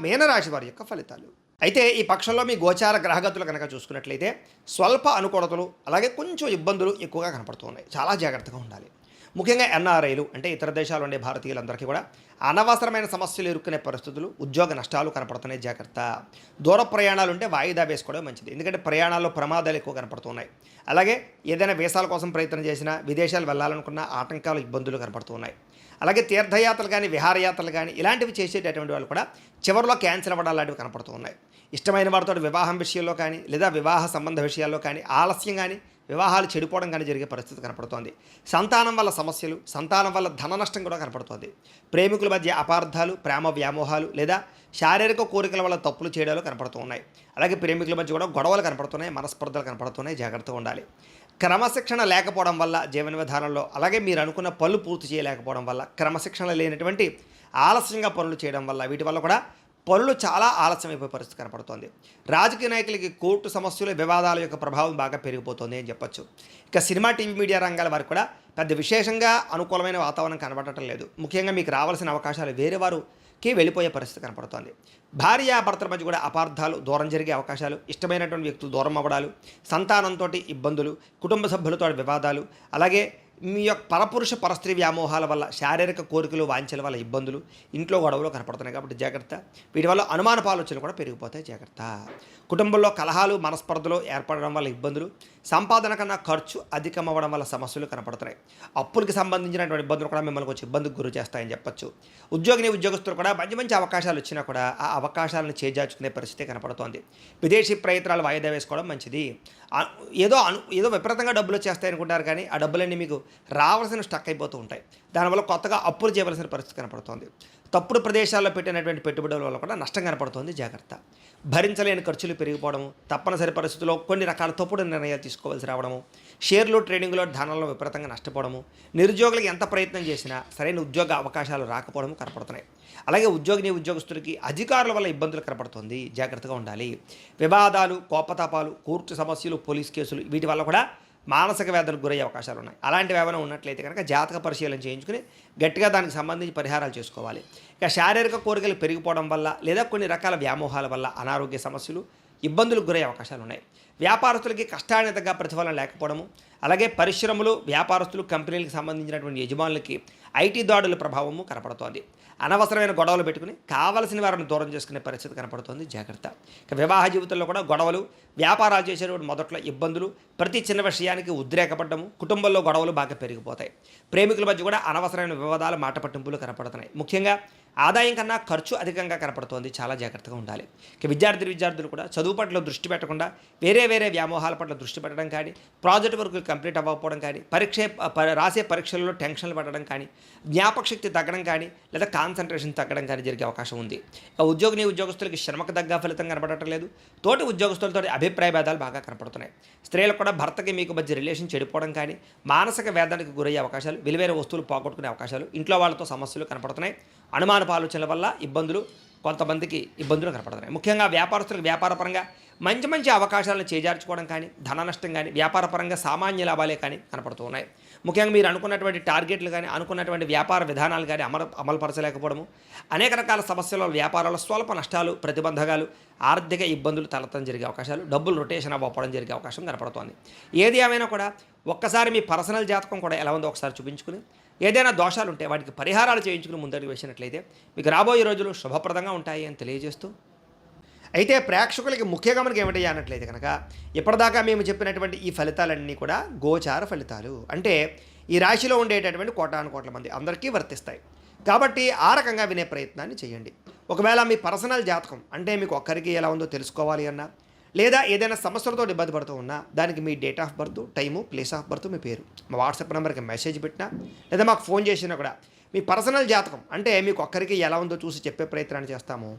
మీనరాశి వారి యొక్క ఫలితాలు. అయితే ఈ పక్షంలో మీ గోచార గ్రహగతులు కనుక చూసుకున్నట్లయితే స్వల్ప అనుకూలతలు, అలాగే కొంచెం ఇబ్బందులు ఎక్కువగా కనపడుతున్నాయి. చాలా జాగ్రత్తగా ఉండాలి. ముఖ్యంగా ఎన్ఆర్ఐలు అంటే ఇతర దేశాలు ఉండే భారతీయులందరికీ కూడా అనవసరమైన సమస్యలు ఎదుర్కొనే పరిస్థితులు, ఉద్యోగ నష్టాలు కనపడుతున్నాయి. జాగ్రత్త. దూర ప్రయాణాలు ఉంటే వాయిదా వేసుకోవడం మంచిది. ఎందుకంటే ప్రయాణాల్లో ప్రమాదాలు ఎక్కువ కనపడుతున్నాయి. అలాగే ఏదైనా వీసాల కోసం ప్రయత్నం చేసినా, విదేశాలు వెళ్ళాలనుకున్న ఆటంకాలు, ఇబ్బందులు కనపడుతున్నాయి. అలాగే తీర్థయాత్రలు కానీ, విహారయాత్రలు కానీ ఇలాంటివి చేసేటటువంటి వాళ్ళు కూడా చివరిలో క్యాన్సిల్ అవ్వడం లాంటివి కనపడుతూ ఉన్నాయి. ఇష్టమైన వారితో వివాహం విషయంలో కానీ, లేదా వివాహ సంబంధ విషయాల్లో కానీ ఆలస్యం కానీ, వివాహాలు చెడిపోవడం కానీ జరిగే పరిస్థితి కనపడుతోంది. సంతానం వల్ల సమస్యలు, సంతానం వల్ల ధన నష్టం కూడా కనపడుతోంది. ప్రేమికుల మధ్య అపార్థాలు, ప్రేమ వ్యామోహాలు లేదా శారీరక కోరికల వల్ల తప్పులు చేయడాలు కనపడుతూ ఉన్నాయి. అలాగే ప్రేమికుల మధ్య కూడా గొడవలు కనపడుతున్నాయి, మనస్పర్ధలు కనపడుతున్నాయి. జాగ్రత్తగా ఉండాలి. క్రమశిక్షణ లేకపోవడం వల్ల జీవన విధానంలో, అలాగే మీరు అనుకున్న పనులు పూర్తి చేయలేకపోవడం వల్ల, క్రమశిక్షణ లేనటువంటి ఆలస్యంగా పనులు చేయడం వల్ల, వీటి వల్ల కూడా పనులు చాలా ఆలస్యం అయిపోయే పరిస్థితి కనపడుతోంది. రాజకీయ నాయకులకి కోర్టు సమస్యలు, వివాదాల యొక్క ప్రభావం బాగా పెరిగిపోతుంది అని చెప్పొచ్చు. ఇక సినిమా, టీవీ, మీడియా రంగాల వారికి కూడా పెద్ద విశేషంగా అనుకూలమైన వాతావరణం కనబడటం లేదు. ముఖ్యంగా మీకు రావాల్సిన అవకాశాలు వేరే వారికి వెళ్ళిపోయే పరిస్థితి కనపడుతోంది. భార్యాభర్తల మధ్య కూడా అపార్థాలు, దూరం జరిగే అవకాశాలు, ఇష్టమైనటువంటి వ్యక్తులు దూరం అవ్వడాలు, సంతానంతో ఇబ్బందులు, కుటుంబ సభ్యులతో వివాదాలు, అలాగే మీ యొక్క పరపురుష పరస్త్రీ వ్యామోహాల వల్ల, శారీరక కోరికలు, వాంఛల వల్ల ఇబ్బందులు, ఇంట్లో గొడవలు కనపడుతున్నాయి. కాబట్టి జాగ్రత్త. వీటి వల్ల అనుమానపు ఆలోచనలు కూడా పెరిగిపోతాయి. జాగ్రత్త. కుటుంబంలో కలహాలు, మనస్పర్ధలు ఏర్పడడం వల్ల ఇబ్బందులు, సంపాదన కన్నా ఖర్చు అధికం అవ్వడం వల్ల సమస్యలు కనపడుతున్నాయి. అప్పులకి సంబంధించినటువంటి ఇబ్బందులు కూడా మిమ్మల్ని వచ్చి ఇబ్బందికి గురి చేస్తాయని చెప్పొచ్చు. ఉద్యోగస్తులు కూడా మంచి మంచి అవకాశాలు వచ్చినా కూడా ఆ అవకాశాలను చేజార్చుకునే పరిస్థితి కనపడుతోంది. విదేశీ ప్రయత్నాలు వాయిదా వేసుకోవడం మంచిది. ఏదో విపరీతంగా డబ్బులు వచ్చేస్తాయి అనుకుంటారు, కానీ ఆ డబ్బులన్నీ మీకు రావాల్సిన స్టక్ అయిపోతూ ఉంటాయి. దానివల్ల కొత్తగా అప్పులు చేయవలసిన పరిస్థితి కనపడుతోంది. తప్పుడు ప్రదేశాల్లో పెట్టినటువంటి పెట్టుబడుల వల్ల కూడా నష్టం కనపడుతోంది. జాగ్రత్త. భరించలేని ఖర్చులు పెరిగిపోవడము, తప్పనిసరి పరిస్థితుల్లో కొన్ని రకాల తప్పుడు నిర్ణయాలు తీసుకోవాల్సి రావడము, షేర్లు, ట్రేడింగ్లో ధనంలో విపరీతంగా నష్టపోవడము, నిరుద్యోగులకు ఎంత ప్రయత్నం చేసినా సరైన ఉద్యోగ అవకాశాలు రాకపోవడం కనపడుతున్నాయి. అలాగే ఉద్యోగస్తులకి అధికారుల వల్ల ఇబ్బందులు కనపడుతుంది. జాగ్రత్తగా ఉండాలి. వివాదాలు, కోపతాపాలు, కోర్టు సమస్యలు, పోలీస్ కేసులు, వీటి వల్ల కూడా మానసిక వ్యాధులకు గురయ్యే అవకాశాలు ఉన్నాయి. అలాంటివి ఏమైనా ఉన్నట్లయితే కనుక జాతక పరిశీలన చేయించుకుని గట్టిగా దానికి సంబంధించి పరిహారాలు చేసుకోవాలి. ఇక శారీరక కోరికలు పెరిగిపోవడం వల్ల, లేదా కొన్ని రకాల వ్యామోహాల వల్ల అనారోగ్య సమస్యలు, ఇబ్బందులకు గురయ్యే అవకాశాలు ఉన్నాయి. వ్యాపారస్తులకి కష్టానితగా ప్రతిఫలం లేకపోవడము, అలాగే పరిశ్రమలు, వ్యాపారస్తులు, కంపెనీలకు సంబంధించినటువంటి యజమానులకి ఐటీ దాడుల ప్రభావము కనపడుతోంది. అనవసరమైన గొడవలు పెట్టుకుని కావలసిన వారిని దూరం చేసుకునే పరిస్థితి కనపడుతోంది. జాగ్రత్త. ఇక వివాహ జీవితంలో కూడా గొడవలు, వ్యాపారాలు చేసేటువంటి మొదట్లో ఇబ్బందులు, ప్రతి చిన్న విషయానికి ఉద్రేకపడ్డము, కుటుంబంలో గొడవలు బాగా పెరిగిపోతాయి. ప్రేమికుల మధ్య కూడా అనవసరమైన వివాదాలు, మాట పట్టింపులు కనపడుతున్నాయి. ముఖ్యంగా ఆదాయం కన్నా ఖర్చు అధికంగా కనపడుతోంది. చాలా జాగ్రత్తగా ఉండాలి. ఇక విద్యార్థులు కూడా చదువు పట్ల దృష్టి పెట్టకుండా వేరే వ్యామోహాల పట్ల దృష్టి పెట్టడం కానీ, ప్రాజెక్ట్ వర్కులు కంప్లీట్ అవ్వకపోవడం కానీ, రాసే పరీక్షల్లో టెన్షన్లు పడడం కానీ, జ్ఞాపకశక్తి తగ్గడం కానీ, లేదా కాన్సన్ట్రేషన్ తగ్గడం కానీ జరిగే అవకాశం ఉంది. ఇక ఉద్యోగస్తులకి శ్రమకు తగ్గ ఫలితం కనపడటం లేదు. తోటి ఉద్యోగస్తులతో అభిప్రాయ భేదాలు బాగా కనపడుతున్నాయి. స్త్రీలకు కూడా భర్తకి మీకు మధ్య రిలేషన్ చెడిపోవడం కానీ, మానసిక వేదనకి గురయ్యే అవకాశాలు, విలువైన వస్తువులు పోగొట్టుకునే అవకాశాలు, ఇంట్లో వాళ్ళతో సమస్యలు కనపడుతున్నాయి. అనుమానపు ఆలోచనల వల్ల కొంతమందికి ఇబ్బందులు కనపడుతున్నాయి. ముఖ్యంగా వ్యాపారస్తులకు వ్యాపారపరంగా మంచి అవకాశాలను చేజార్చుకోవడం కానీ, ధన నష్టం కానీ, వ్యాపారపరంగా సామాన్య లాభాలే కానీ కనపడుతూ ఉన్నాయి. ముఖ్యంగా మీరు అనుకున్నటువంటి టార్గెట్లు కానీ, అనుకున్నటువంటి వ్యాపార విధానాలు కానీ అమలుపరచలేకపోవడము, అనేక రకాల సమస్యల వ్యాపారాల్లో స్వల్ప నష్టాలు, ప్రతిబంధకాలు, ఆర్థిక ఇబ్బందులు తలెత్తడం జరిగే అవకాశాలు, డబ్బులు రొటేషన్ అవ్వడం జరిగే అవకాశం కనపడుతోంది. ఏది ఏమైనా కూడా ఒక్కసారి మీ పర్సనల్ జాతకం కూడా ఎలా ఉందో ఒకసారి చూపించుకుని, ఏదైనా దోషాలు ఉంటే వాటికి పరిహారాలు చేయించుకుని ముందడుగు వేసినట్లయితే మీకు రాబోయే రోజులు శుభప్రదంగా ఉంటాయి అని తెలియజేస్తూ, అయితే ప్రేక్షకులకి ముఖ్య గమనిక ఏమిటయ్యా అన్నట్లయితే కనుక, ఇప్పటిదాకా మేము చెప్పినటువంటి ఈ ఫలితాలన్నీ కూడా గోచార ఫలితాలు. అంటే ఈ రాశిలో ఉండేటటువంటి కోటాను మంది అందరికీ వర్తిస్తాయి. కాబట్టి ఆ రకంగా వినే ప్రయత్నాన్ని చేయండి. ఒకవేళ మీ పర్సనల్ జాతకం అంటే మీకు ఒక్కరికి ఎలా ఉందో తెలుసుకోవాలి అన్నా, లేదా ఏదైనా సమస్యలతో ఇబ్బంది పడుతూ ఉన్నా, దానికి మీ date of birth, time, place of birth, మీ పేరు మా వాట్సాప్ నెంబర్కి మెసేజ్ పెట్టినా, లేదా మాకు ఫోన్ చేసినా కూడా మీ పర్సనల్ జాతకం అంటే మీకు ఒక్కరికి ఎలా ఉందో చూసి చెప్పే ప్రయత్నాన్ని చేస్తాము.